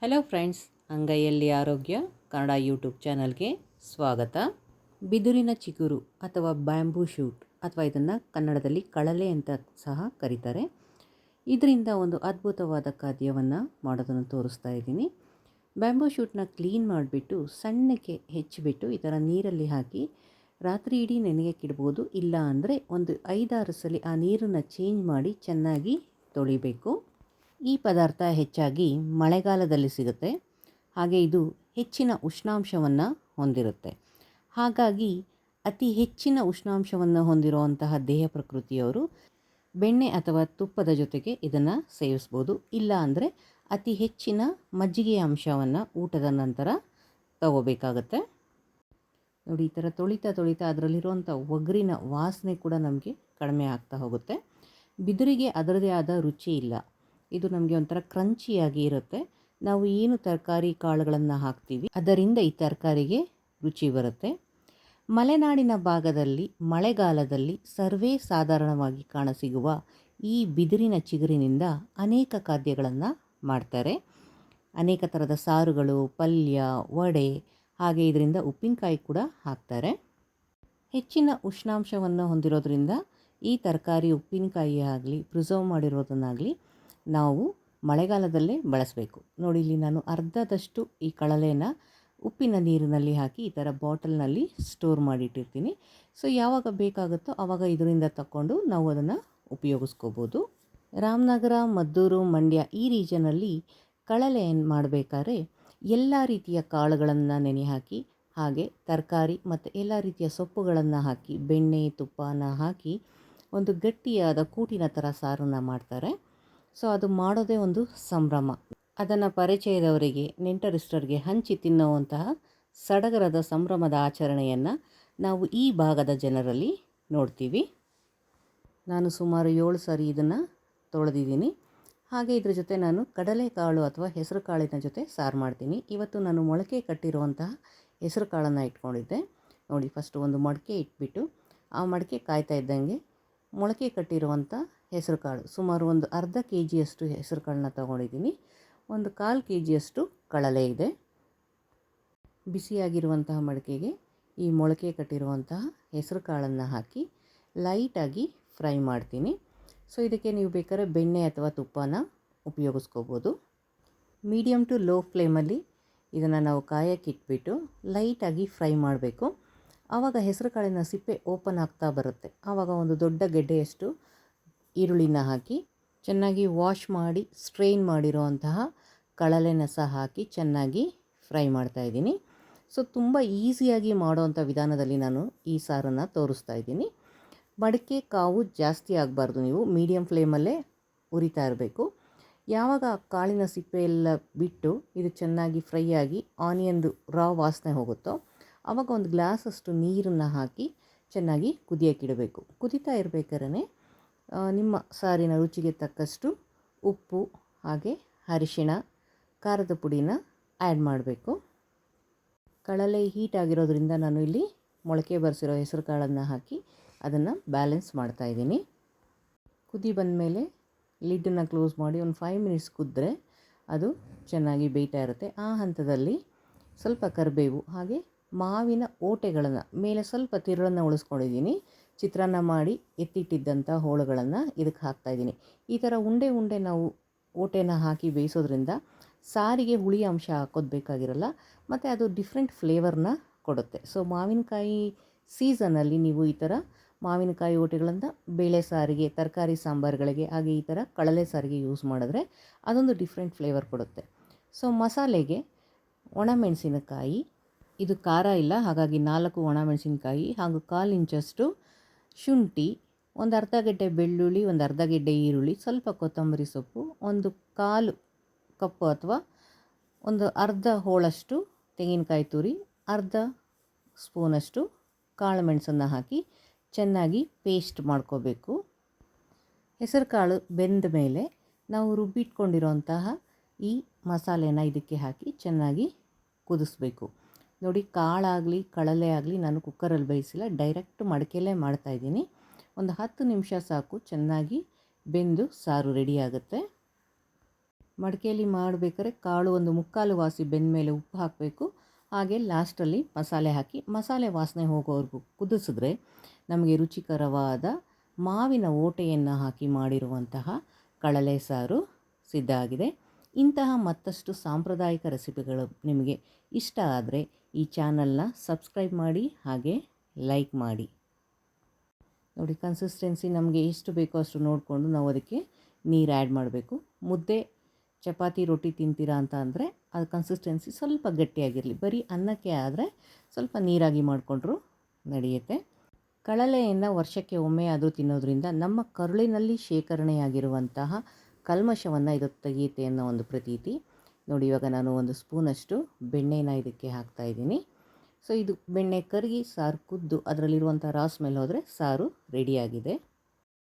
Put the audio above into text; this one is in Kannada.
ಹಲೋ ಫ್ರೆಂಡ್ಸ್, ಅಂಗೈಯಲ್ಲಿ ಆರೋಗ್ಯ ಕನ್ನಡ ಯೂಟ್ಯೂಬ್ ಚಾನಲ್ಗೆ ಸ್ವಾಗತ. ಬಿದುರಿನ ಚಿಗುರು ಅಥವಾ ಬ್ಯಾಂಬೂ ಶೂಟ್ ಅಥವಾ ಇದನ್ನು ಕನ್ನಡದಲ್ಲಿ ಕಳಲೆ ಅಂತ ಸಹ ಕರೀತಾರೆ. ಇದರಿಂದ ಒಂದು ಅದ್ಭುತವಾದ ಖಾದ್ಯವನ್ನು ಮಾಡೋದನ್ನು ತೋರಿಸ್ತಾ ಇದ್ದೀನಿ. ಬ್ಯಾಂಬೂ ಶೂಟ್ನ ಕ್ಲೀನ್ ಮಾಡಿಬಿಟ್ಟು ಸಣ್ಣಕ್ಕೆ ಹೆಚ್ಚಿಬಿಟ್ಟು ಈ ಥರ ನೀರಲ್ಲಿ ಹಾಕಿ ರಾತ್ರಿ ಇಡೀ ನೆನೆಯಕ್ಕಿಡ್ಬೋದು. ಇಲ್ಲ ಅಂದರೆ ಒಂದು 5-6 ಸಲ ಆ ನೀರನ್ನು ಚೇಂಜ್ ಮಾಡಿ ಚೆನ್ನಾಗಿ ತೊಳಿಬೇಕು. ಈ ಪದಾರ್ಥ ಹೆಚ್ಚಾಗಿ ಮಳೆಗಾಲದಲ್ಲಿ ಸಿಗುತ್ತೆ. ಹಾಗೆ ಇದು ಹೆಚ್ಚಿನ ಉಷ್ಣಾಂಶವನ್ನು ಹೊಂದಿರುತ್ತೆ. ಹಾಗಾಗಿ ಅತಿ ಹೆಚ್ಚಿನ ಉಷ್ಣಾಂಶವನ್ನು ಹೊಂದಿರುವಂತಹ ದೇಹ ಪ್ರಕೃತಿಯವರು ಬೆಣ್ಣೆ ಅಥವಾ ತುಪ್ಪದ ಜೊತೆಗೆ ಇದನ್ನು ಸೇವಿಸ್ಬೋದು. ಇಲ್ಲ ಅಂದರೆ ಅತಿ ಹೆಚ್ಚಿನ ಮಜ್ಜಿಗೆಯ ಅಂಶವನ್ನು ಊಟದ ನಂತರ ತಗೋಬೇಕಾಗತ್ತೆ. ನೋಡಿ, ಈ ಥರ ತೊಳಿತಾ ಅದರಲ್ಲಿರುವಂಥ ಒಗರಿನ ವಾಸನೆ ಕೂಡ ನಮಗೆ ಕಡಿಮೆ ಆಗ್ತಾ ಹೋಗುತ್ತೆ. ಬಿದುರಿಗೆ ಅದರದೇ ಆದ ರುಚಿ ಇಲ್ಲ. ಇದು ನಮಗೆ ಒಂಥರ ಕ್ರಂಚಿಯಾಗಿ ಇರುತ್ತೆ. ನಾವು ಏನು ತರಕಾರಿ ಕಾಳುಗಳನ್ನು ಹಾಕ್ತೀವಿ ಅದರಿಂದ ಈ ತರಕಾರಿಗೆ ರುಚಿ ಬರುತ್ತೆ. ಮಲೆನಾಡಿನ ಭಾಗದಲ್ಲಿ ಮಳೆಗಾಲದಲ್ಲಿ ಸರ್ವೇ ಸಾಧಾರಣವಾಗಿ ಕಾಣಸಿಗುವ ಈ ಬಿದಿರಿನ ಚಿಗುರಿನಿಂದ ಅನೇಕ ಖಾದ್ಯಗಳನ್ನು ಮಾಡ್ತಾರೆ. ಅನೇಕ ಥರದ ಸಾರುಗಳು, ಪಲ್ಯ, ವಡೆ, ಹಾಗೆ ಇದರಿಂದ ಉಪ್ಪಿನಕಾಯಿ ಕೂಡ ಹಾಕ್ತಾರೆ. ಹೆಚ್ಚಿನ ಉಷ್ಣಾಂಶವನ್ನು ಹೊಂದಿರೋದ್ರಿಂದ ಈ ತರಕಾರಿ ಉಪ್ಪಿನಕಾಯಿ ಆಗಲಿ ಪ್ರಿಸರ್ವ್ ಮಾಡಿರೋದನ್ನಾಗಲಿ ನಾವು ಮಳೆಗಾಲದಲ್ಲೇ ಬಳಸಬೇಕು. ನೋಡಿ, ಇಲ್ಲಿ ನಾನು ಅರ್ಧದಷ್ಟು ಈ ಕಳಲೆನ ಉಪ್ಪಿನ ನೀರಿನಲ್ಲಿ ಹಾಕಿ ಈ ಥರ ಬಾಟಲ್ನಲ್ಲಿ ಸ್ಟೋರ್ ಮಾಡಿಟ್ಟಿರ್ತೀನಿ. ಸೊ ಯಾವಾಗ ಬೇಕಾಗುತ್ತೋ ಆವಾಗ ಇದರಿಂದ ತಗೊಂಡು ನಾವು ಅದನ್ನು ಉಪಯೋಗಿಸ್ಕೋಬೋದು. ರಾಮನಗರ, ಮದ್ದೂರು, ಮಂಡ್ಯ ಈ ರೀಜನಲ್ಲಿ ಕಳಲೆ ಮಾಡಬೇಕಾದ್ರೆ ಎಲ್ಲ ರೀತಿಯ ಕಾಳುಗಳನ್ನು ನೆನೆ ಹಾಕಿ ಹಾಗೆ ತರಕಾರಿ ಮತ್ತು ಎಲ್ಲ ರೀತಿಯ ಸೊಪ್ಪುಗಳನ್ನು ಹಾಕಿ ಬೆಣ್ಣೆ ತುಪ್ಪನ ಹಾಕಿ ಒಂದು ಗಟ್ಟಿಯಾದ ಕೂಟಿನ ಥರ ಸಾರನ್ನು ಮಾಡ್ತಾರೆ. ಸೊ ಅದು ಮಾಡೋದೇ ಒಂದು ಸಂಭ್ರಮ. ಅದನ್ನು ಪರಿಚಯದವರಿಗೆ, ನೆಂಟರಿಷ್ಟರಿಗೆ ಹಂಚಿ ತಿನ್ನುವಂತಹ ಸಡಗರದ ಸಂಭ್ರಮದ ಆಚರಣೆಯನ್ನು ನಾವು ಈ ಭಾಗದ ಜನರಲ್ಲಿ ನೋಡ್ತೀವಿ. ನಾನು ಸುಮಾರು 7 ಸಾರಿ ಇದನ್ನು ತೊಳೆದಿದ್ದೀನಿ. ಹಾಗೆ ಇದ್ರ ಜೊತೆ ನಾನು ಕಡಲೆಕಾಳು ಅಥವಾ ಹೆಸರು ಕಾಳಿನ ಜೊತೆ ಸಾರು ಮಾಡ್ತೀನಿ. ಇವತ್ತು ನಾನು ಮೊಳಕೆ ಕಟ್ಟಿರುವಂತಹ ಹೆಸರು ಕಾಳನ್ನು ಇಟ್ಕೊಂಡಿದ್ದೆ. ನೋಡಿ, ಫಸ್ಟು ಒಂದು ಮಡಕೆ ಇಟ್ಬಿಟ್ಟು ಆ ಮಡಕೆ ಕಾಯ್ತಾ ಇದ್ದಂಗೆ ಮೊಳಕೆ ಕಟ್ಟಿರುವಂಥ ಹೆಸರು ಕಾಳು ಸುಮಾರು ಒಂದು ಅರ್ಧ kg ಹೆಸರು ಕಾಳನ್ನ ತೊಗೊಂಡಿದ್ದೀನಿ. ಒಂದು 1/4 kg ಕಳಲೆ ಇದೆ. ಬಿಸಿಯಾಗಿರುವಂತಹ ಮಡಕೆಗೆ ಈ ಮೊಳಕೆ ಕಟ್ಟಿರುವಂತಹ ಹೆಸರು ಕಾಳನ್ನು ಹಾಕಿ ಲೈಟಾಗಿ ಫ್ರೈ ಮಾಡ್ತೀನಿ. ಸೊ ಇದಕ್ಕೆ ನೀವು ಬೇಕಾದ್ರೆ ಬೆಣ್ಣೆ ಅಥವಾ ತುಪ್ಪನ ಉಪಯೋಗಿಸ್ಕೋಬೋದು. ಮೀಡಿಯಮ್ ಟು ಲೋ ಫ್ಲೇಮಲ್ಲಿ ಇದನ್ನು ನಾವು ಕಾಯಕ್ಕೆ ಇಟ್ಬಿಟ್ಟು ಲೈಟಾಗಿ ಫ್ರೈ ಮಾಡಬೇಕು. ಆವಾಗ ಹೆಸರು ಕಾಳಿನ ಸಿಪ್ಪೆ ಓಪನ್ ಆಗ್ತಾ ಬರುತ್ತೆ. ಆವಾಗ ಒಂದು ದೊಡ್ಡ ಗೆಡ್ಡೆಯಷ್ಟು ಈರುಳ್ಳಿನ ಹಾಕಿ ಚೆನ್ನಾಗಿ ವಾಶ್ ಮಾಡಿ ಸ್ಟ್ರೈನ್ ಮಾಡಿರುವಂತಹ ಕಳಲೆನ ಸಹ ಹಾಕಿ ಚೆನ್ನಾಗಿ ಫ್ರೈ ಮಾಡ್ತಾಯಿದ್ದೀನಿ. ಸೊ ತುಂಬ ಈಸಿಯಾಗಿ ಮಾಡೋವಂಥ ವಿಧಾನದಲ್ಲಿ ನಾನು ಈ ಸಾರನ್ನು ತೋರಿಸ್ತಾ ಇದ್ದೀನಿ. ಮಡಕೆ ಕಾವು ಜಾಸ್ತಿ ಆಗಬಾರ್ದು, ನೀವು ಮೀಡಿಯಮ್ ಫ್ಲೇಮಲ್ಲೇ ಉರಿತಾ ಇರಬೇಕು. ಯಾವಾಗ ಕಾಳಿನ ಸಿಪ್ಪೆ ಎಲ್ಲ ಬಿಟ್ಟು ಇದು ಚೆನ್ನಾಗಿ ಫ್ರೈ ಆಗಿ ಆನಿಯನ್ದು ರಾ ವಾಸನೆ ಹೋಗುತ್ತೋ ಆವಾಗ ಒಂದು ಗ್ಲಾಸಷ್ಟು ನೀರನ್ನು ಹಾಕಿ ಚೆನ್ನಾಗಿ ಕುದಿಯೋಕ್ಕಿಡಬೇಕು. ಕುದೀತಾ ಇರಬೇಕಾದ್ರೆ ನಿಮ್ಮ ಸಾರಿನ ರುಚಿಗೆ ತಕ್ಕಷ್ಟು ಉಪ್ಪು ಹಾಗೆ ಅರಿಶಿಣ, ಖಾರದ ಪುಡಿನ ಆ್ಯಡ್ ಮಾಡಬೇಕು. ಕಳಲೆ ಹೀಟ್ ಆಗಿರೋದ್ರಿಂದ ನಾನು ಇಲ್ಲಿ ಮೊಳಕೆ ಬರೆಸಿರೋ ಹೆಸರು ಕಾಳನ್ನು ಹಾಕಿ ಅದನ್ನು ಬ್ಯಾಲೆನ್ಸ್ ಮಾಡ್ತಾಯಿದ್ದೀನಿ. ಕುದಿ ಬಂದಮೇಲೆ ಲಿಡ್ಡನ್ನು ಕ್ಲೋಸ್ ಮಾಡಿ ಒಂದು 5 ಮಿನಿಟ್ಸ್ ಕುದ್ದರೆ ಅದು ಚೆನ್ನಾಗಿ ಬೇಯ್ತಾ ಇರುತ್ತೆ. ಆ ಹಂತದಲ್ಲಿ ಸ್ವಲ್ಪ ಕರಿಬೇವು ಹಾಗೆ ಮಾವಿನ ಓಟೆಗಳನ್ನು ಮೇಲೆ ಸ್ವಲ್ಪ ತಿರುಳನ್ನು ಉಳಿಸ್ಕೊಂಡಿದ್ದೀನಿ. ಚಿತ್ರಾನ್ನ ಮಾಡಿ ಎತ್ತಿಟ್ಟಿದ್ದಂಥ ಹೋಳುಗಳನ್ನು ಇದಕ್ಕೆ ಹಾಕ್ತಾಯಿದ್ದೀನಿ. ಈ ಥರ ಉಂಡೆ ನಾವು ಓಟೆನ ಹಾಕಿ ಬೇಯಿಸೋದ್ರಿಂದ ಸಾರಿಗೆ ಹುಳಿ ಅಂಶ ಹಾಕೋದು ಬೇಕಾಗಿರಲ್ಲ ಮತ್ತು ಅದು ಡಿಫ್ರೆಂಟ್ ಫ್ಲೇವರ್ನ ಕೊಡುತ್ತೆ. ಸೊ ಮಾವಿನಕಾಯಿ ಸೀಸನಲ್ಲಿ ನೀವು ಈ ಥರ ಮಾವಿನಕಾಯಿ ಓಟೆಗಳನ್ನು ಬೇಳೆ ಸಾರಿಗೆ, ತರಕಾರಿ ಸಾಂಬಾರುಗಳಿಗೆ ಹಾಗೆ ಈ ಥರ ಕಳಲೆ ಸಾರಿಗೆ ಯೂಸ್ ಮಾಡಿದ್ರೆ ಅದೊಂದು ಡಿಫ್ರೆಂಟ್ ಫ್ಲೇವರ್ ಕೊಡುತ್ತೆ. ಸೊ ಮಸಾಲೆಗೆ ಒಣಮೆಣಸಿನಕಾಯಿ, ಇದು ಖಾರ ಇಲ್ಲ ಹಾಗಾಗಿ 4 ಒಣಮೆಣಸಿನಕಾಯಿ ಹಾಗೂ 1/4 ಇಂಚಷ್ಟು ಶುಂಠಿ, ಒಂದು ಅರ್ಧ ಗೆಡ್ಡೆ ಬೆಳ್ಳುಳ್ಳಿ, ಒಂದು ಅರ್ಧ ಗೆಡ್ಡೆ ಈರುಳ್ಳಿ, ಸ್ವಲ್ಪ ಕೊತ್ತಂಬರಿ ಸೊಪ್ಪು, ಒಂದು 1/4 ಕಪ್ಪು ಅಥವಾ ಒಂದು ಅರ್ಧ ಹೋಳಷ್ಟು ತೆಂಗಿನಕಾಯಿ ತುರಿ, ಅರ್ಧ ಸ್ಪೂನಷ್ಟು ಕಾಳು ಮೆಣಸನ್ನು ಹಾಕಿ ಚೆನ್ನಾಗಿ ಪೇಸ್ಟ್ ಮಾಡ್ಕೋಬೇಕು. ಹೆಸರು ಕಾಳು ಬೆಂದ ಮೇಲೆ ನಾವು ರುಬ್ಬಿಟ್ಕೊಂಡಿರೋಂತಹ ಈ ಮಸಾಲೆನ ಇದಕ್ಕೆ ಹಾಕಿ ಚೆನ್ನಾಗಿ ಕುದಿಸ್ಬೇಕು. ನೋಡಿ, ಕಾಳಾಗಲಿ ಕಳಲೆ ಆಗಲಿ ನಾನು ಕುಕ್ಕರಲ್ಲಿ ಬೇಯಿಸಿಲ್ಲ, ಡೈರೆಕ್ಟ್ ಮಡಕೆಯಲ್ಲೇ ಮಾಡ್ತಾಯಿದ್ದೀನಿ. ಒಂದು 10 ನಿಮಿಷ ಸಾಕು, ಚೆನ್ನಾಗಿ ಬೆಂದು ಸಾರು ರೆಡಿ ಆಗುತ್ತೆ. ಮಡಿಕೆಯಲ್ಲಿ ಮಾಡಬೇಕಾದ್ರೆ ಕಾಳು ಒಂದು ಮುಕ್ಕಾಲು ವಾಸಿ ಬೆಂದ ಮೇಲೆ ಉಪ್ಪು ಹಾಕಬೇಕು. ಹಾಗೆ ಲಾಸ್ಟಲ್ಲಿ ಮಸಾಲೆ ಹಾಕಿ ಮಸಾಲೆ ವಾಸನೆ ಹೋಗೋವರೆಗೂ ಕುದಿಸಿದ್ರೆ ನಮಗೆ ರುಚಿಕರವಾದ ಮಾವಿನ ಓಟೆಯನ್ನು ಹಾಕಿ ಮಾಡಿರುವಂತಹ ಕಳಲೆ ಸಾರು ಸಿದ್ಧ ಆಗಿದೆ. ಇಂತಹ ಮತ್ತಷ್ಟು ಸಾಂಪ್ರದಾಯಿಕ ರೆಸಿಪಿಗಳು ನಿಮಗೆ ಇಷ್ಟ ಆದರೆ ಈ ಚಾನಲ್ನ ಸಬ್ಸ್ಕ್ರೈಬ್ ಮಾಡಿ ಹಾಗೆ ಲೈಕ್ ಮಾಡಿ. ನೋಡಿ, ಕನ್ಸಿಸ್ಟೆನ್ಸಿ ನಮಗೆ ಎಷ್ಟು ಬೇಕೋ ಅಷ್ಟು ನೋಡಿಕೊಂಡು ನಾವು ಅದಕ್ಕೆ ನೀರು ಆ್ಯಡ್ ಮಾಡಬೇಕು. ಮುದ್ದೆ, ಚಪಾತಿ, ರೊಟ್ಟಿ ತಿಂತೀರಾ ಅಂತ ಅಂದರೆ ಅದು ಕನ್ಸಿಸ್ಟೆನ್ಸಿ ಸ್ವಲ್ಪ ಗಟ್ಟಿಯಾಗಿರಲಿ. ಬರೀ ಅನ್ನಕ್ಕೆ ಆದರೆ ಸ್ವಲ್ಪ ನೀರಾಗಿ ಮಾಡಿಕೊಂಡ್ರೂ ನಡೆಯುತ್ತೆ. ಕಳಲೆಯನ್ನು ವರ್ಷಕ್ಕೆ ಒಮ್ಮೆ ಆದರೂ ತಿನ್ನೋದ್ರಿಂದ ನಮ್ಮ ಕರುಳಿನಲ್ಲಿ ಶೇಖರಣೆಯಾಗಿರುವಂತಹ ಕಲ್ಮಶವನ್ನು ಇದು ತೆಗೆಯುತ್ತೆ ಅನ್ನೋ ಒಂದು ಪ್ರತೀತಿ. ನೋಡಿ, ಇವಾಗ ನಾನು ಒಂದು ಸ್ಪೂನಷ್ಟು ಬೆಣ್ಣೆನ ಇದಕ್ಕೆ ಹಾಕ್ತಾಯಿದ್ದೀನಿ. ಸೊ ಇದು ಬೆಣ್ಣೆ ಕರಗಿ ಸಾರು ಕುದ್ದು ಅದರಲ್ಲಿರುವಂಥ ರಾಸ್ ಮೇಲೆ ಹೋದರೆ ಸಾರು ರೆಡಿಯಾಗಿದೆ.